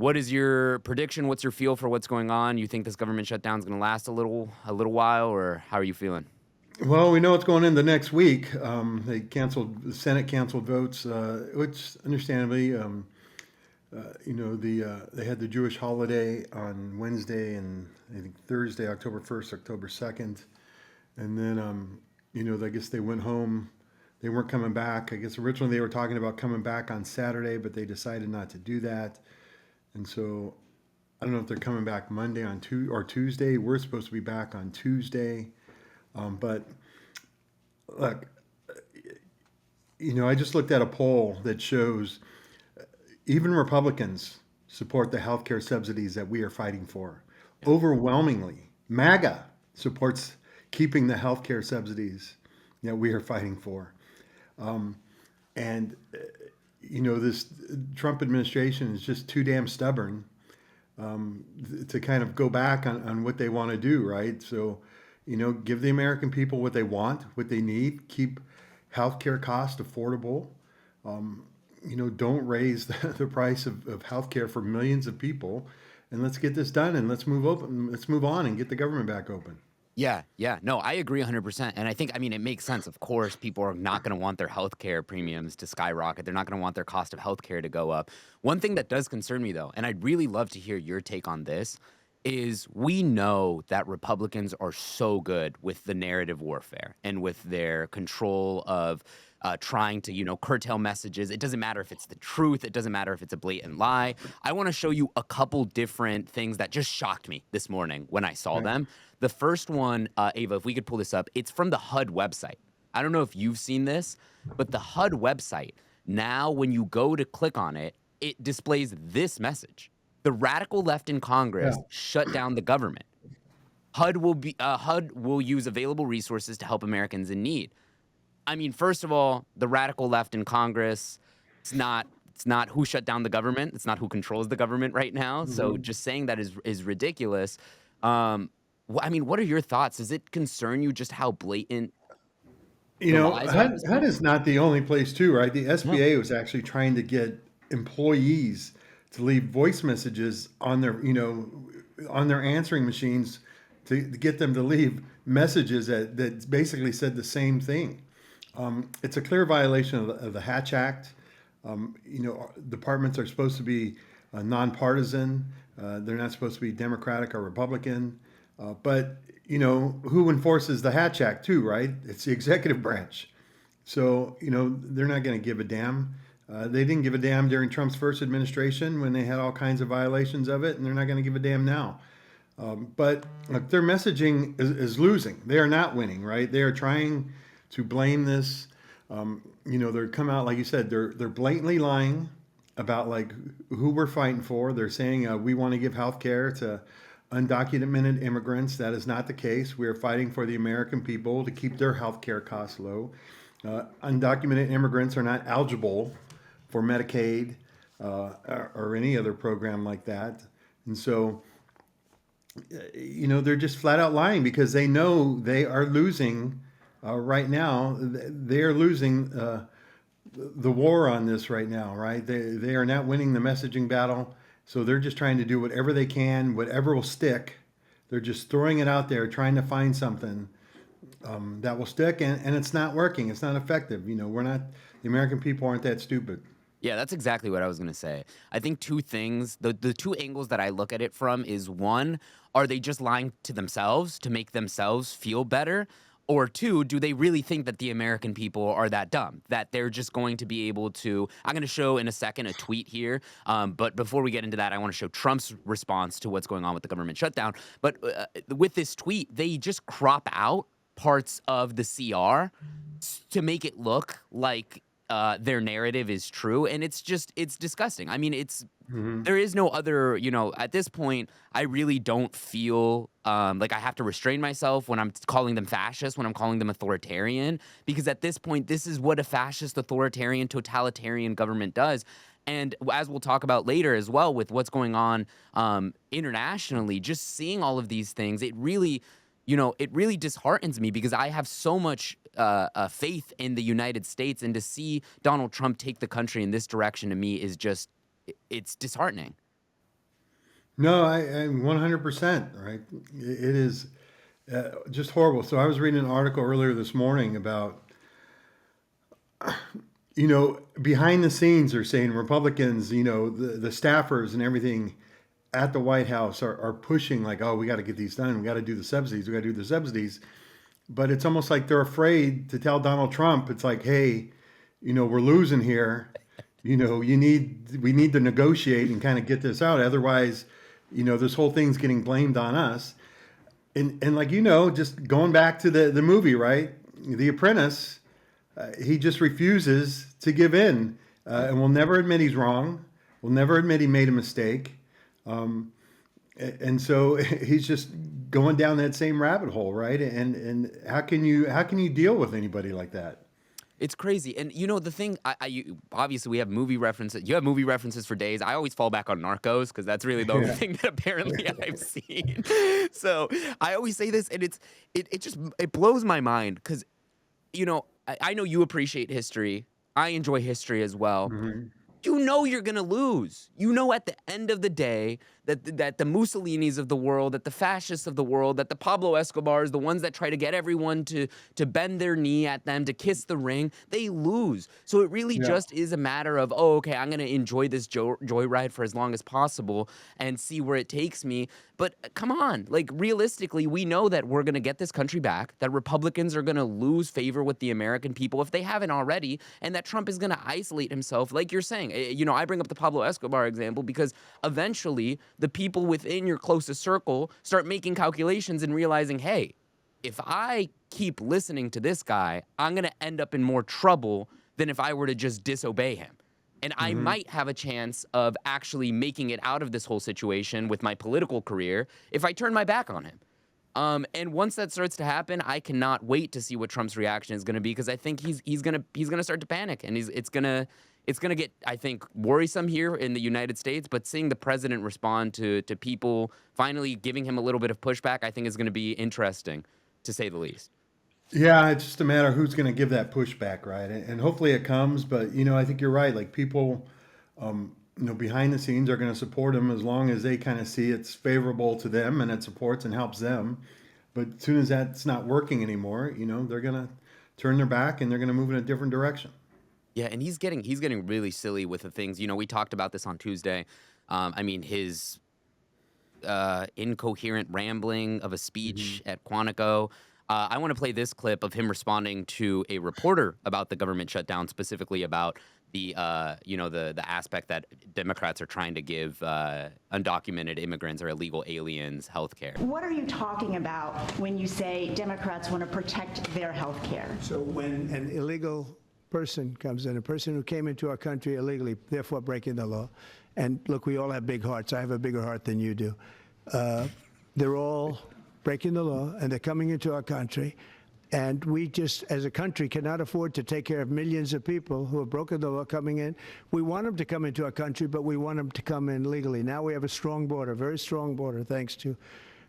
What is your prediction? What's your feel for what's going on? You think this government shutdown is going to last a little while, or how are you feeling? Well, we know what's going in the next week. The Senate canceled votes, which understandably, they had the Jewish holiday on Wednesday and I think Thursday, October 1st, October 2nd. And then, I guess they went home. They weren't coming back. I guess originally they were talking about coming back on Saturday, but they decided not to do that. And so I don't know if they're coming back Monday or Tuesday. We're supposed to be back on Tuesday. But look, I just looked at a poll that shows even Republicans support the healthcare subsidies that we are fighting for. Yeah. Overwhelmingly, MAGA supports keeping the healthcare subsidies that we are fighting for. And, this Trump administration is just too damn stubborn to kind of go back on what they want to do, right? So, give the American people what they want, what they need, keep healthcare costs affordable. Don't raise the price of healthcare for millions of people, and let's get this done and let's move on and get the government back open. Yeah, yeah. No, I agree 100%. And I think, I mean, it makes sense. Of course, people are not going to want their healthcare premiums to skyrocket. They're not going to want their cost of healthcare to go up. One thing that does concern me, though, and I'd really love to hear your take on this, is we know that Republicans are so good with the narrative warfare and with their control of trying to, curtail messages. It doesn't matter if it's the truth. It doesn't matter if it's a blatant lie. I want to show you a couple different things that just shocked me this morning when I saw Right. them. The first one, Ava, if we could pull this up, it's from the HUD website. I don't know if you've seen this, but the HUD website, now when you go to click on it, it displays this message. The radical left in Yeah. Congress shut down the government. HUD will use available resources to help Americans in need. I mean, first of all, the radical left in Congress, it's not who shut down the government. It's not who controls the government right now. So Mhm. just saying that is ridiculous. Um, I mean, what are your thoughts? Does it concern you just how blatant the lies are at this HUD point? is not the only place too, right? The No. SBA was actually trying to get employees to leave voice messages on their answering machines to get them to leave messages that basically said the same thing. It's a clear violation of the Hatch Act. Departments are supposed to be nonpartisan. They're not supposed to be Democratic or Republican. But who enforces the Hatch Act too, right? It's the executive branch. So they're not going to give a damn. They didn't give a damn during Trump's first administration when they had all kinds of violations of it, and they're not going to give a damn now. But look, their messaging is losing. They are not winning, right? They are trying to blame this. They're come out like you said. They're blatantly lying about like who we're fighting for. They're saying we want to give health care to undocumented immigrants. That is not the case. We are fighting for the American people to keep their health care costs low. Undocumented immigrants are not eligible for Medicaid or any other program like that. And so they're just flat out lying because they know they are losing right now. They are losing the war on this right now, right? They are not winning the messaging battle. So they're just trying to do whatever they can, whatever will stick. They're just throwing it out there, trying to find something that will stick, and it's not working. It's not effective. We're not, the American people aren't that stupid. Yeah, that's exactly what I was gonna say. I think two things, the two angles that I look at it from is one, are they just lying to themselves to make themselves feel better? Or two, do they really think that the American people are that dumb? That they're just going to be able to. I'm gonna show in a second a tweet here. But before we get into that, I wanna show Trump's response to what's going on with the government shutdown. But with this tweet, they just crop out parts of the CR to make it look like their narrative is true, and it's disgusting. I mean, Hmm. there is no other, at this point, I really don't feel like I have to restrain myself when I'm calling them fascist, when I'm calling them authoritarian, because at this point, this is what a fascist, authoritarian, totalitarian government does. And as we'll talk about later as well, with what's going on internationally, just seeing all of these things, it really disheartens me because I have so much faith in the United States, and to see Donald Trump take the country in this direction to me is just, it's disheartening. No, I 100%, right? It is just horrible. So I was reading an article earlier this morning about, behind the scenes are saying Republicans, the staffers and everything at the White House are pushing like, oh, we got to get these done. We got to do the subsidies. We got to do the subsidies. But it's almost like they're afraid to tell Donald Trump. It's like, hey, we're losing here. We need to negotiate and kind of get this out. Otherwise, this whole thing's getting blamed on us. And like, just going back to the movie, right? The Apprentice, he just refuses to give in, and will never admit he's wrong. Will never admit he made a mistake. And so he's just going down that same rabbit hole, right? And how can you deal with anybody like that? It's crazy. And the thing, obviously we have movie references. You have movie references for days. I always fall back on Narcos because that's really the only Yeah. thing that apparently I've seen. So I always say this, and it blows my mind because, I know you appreciate history. I enjoy history as well. Hmm. You're gonna lose. At the end of the day that the Mussolinis of the world, that the fascists of the world, that the Pablo Escobars, the ones that try to get everyone to bend their knee at them, to kiss the ring, they lose. So it really Yeah. just is a matter of, oh, okay, I'm gonna enjoy this joyride for as long as possible and see where it takes me. But come on, like realistically, we know that we're gonna get this country back, that Republicans are gonna lose favor with the American people if they haven't already, and that Trump is gonna isolate himself, like you're saying. I bring up the Pablo Escobar example because eventually the people within your closest circle start making calculations and realizing, hey, if I keep listening to this guy, I'm going to end up in more trouble than if I were to just disobey him. And I Hmm. might have a chance of actually making it out of this whole situation with my political career if I turn my back on him. And once that starts to happen, I cannot wait to see what Trump's reaction is going to be because I think he's gonna start to panic, and it's gonna get, I think, worrisome here in the United States. But seeing the president respond to people finally giving him a little bit of pushback, I think is going to be interesting, to say the least. Yeah, it's just a matter of who's going to give that pushback, right? And hopefully it comes. But I think you're right. Like people, behind the scenes are going to support him as long as they kind of see it's favorable to them and it supports and helps them. But as soon as that's not working anymore, they're going to turn their back and they're going to move in a different direction. Yeah, and he's getting really silly with the things. We talked about this on Tuesday. I mean, his incoherent rambling of a Hmm. speech at Quantico. I want to play this clip of him responding to a reporter about the government shutdown, specifically about the aspect that Democrats are trying to give undocumented immigrants or illegal aliens health care. What are you talking about when you say Democrats want to protect their health care? So when an illegal person comes in, a person who came into our country illegally, therefore breaking the law, and look, we all have big hearts. I have a bigger heart than you do. They're all breaking the law, and they're coming into our country. And we just, as a country, cannot afford to take care of millions of people who have broken the law coming in. We want them to come into our country, but we want them to come in legally. Now we have a strong border, very strong border, thanks to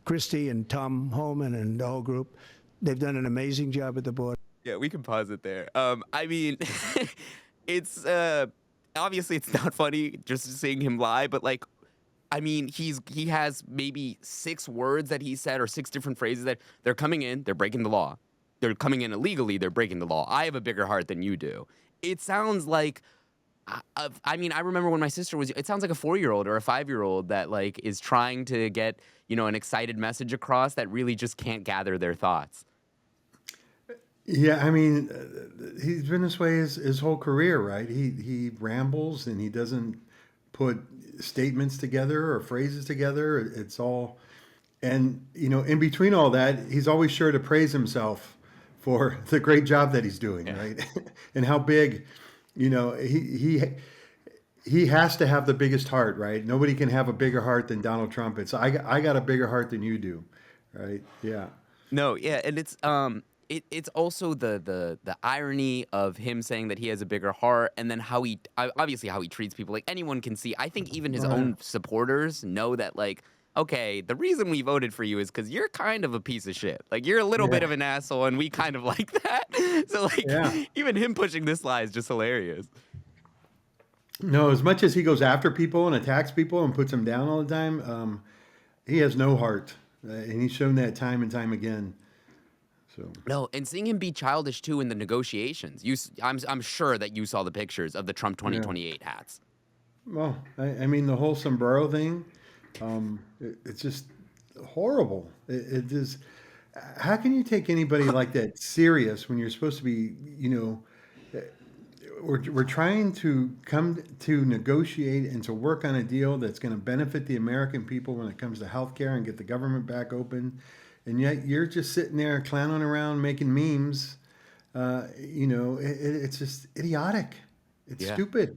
Christie and Tom Homan and the whole group. They've done an amazing job at the border. Yeah, we can pause it there. I mean, it's obviously it's not funny just seeing him lie, but like, I mean, he has maybe 6 words that he said or 6 different phrases that they're coming in, they're breaking the law. They're coming in illegally, they're breaking the law. I have a bigger heart than you do. It sounds like I mean, I remember when my sister was. It sounds like a 4-year-old or a 5-year-old that like is trying to get an excited message across that really just can't gather their thoughts. Yeah, I mean, he's been this way his whole career, right? He rambles and he doesn't put statements together or phrases together. It's all, and in between all that, he's always sure to praise himself for the great job that he's doing, Yeah. right? And how big, he has to have the biggest heart, right? Nobody can have a bigger heart than Donald Trump. It's I got a bigger heart than you do, right? Yeah. No, yeah, and it's also the irony of him saying that he has a bigger heart, and then obviously how he treats people. Like anyone can see. I think even his Oh, yeah. own supporters know that, like, okay, the reason we voted for you is because you're kind of a piece of shit. Like you're a little bit Yeah. of an asshole, and we kind of like that. So like Yeah. even him pushing this lie is just hilarious. No, as much as he goes after people and attacks people and puts them down all the time, he has no heart, and he's shown that time and time again. So No, and seeing him be childish too in the negotiations. I'm sure that you saw the pictures of the Trump yeah. 2028 hats. Well, I mean the whole sombrero thing, it's just horrible. It is. How can you take anybody like that serious when you're supposed to be, we're trying to come to negotiate and to work on a deal that's going to benefit the American people when it comes to health care and get the government back open. And yet you're just sitting there clowning around making memes. It's just idiotic. It's Yeah. stupid.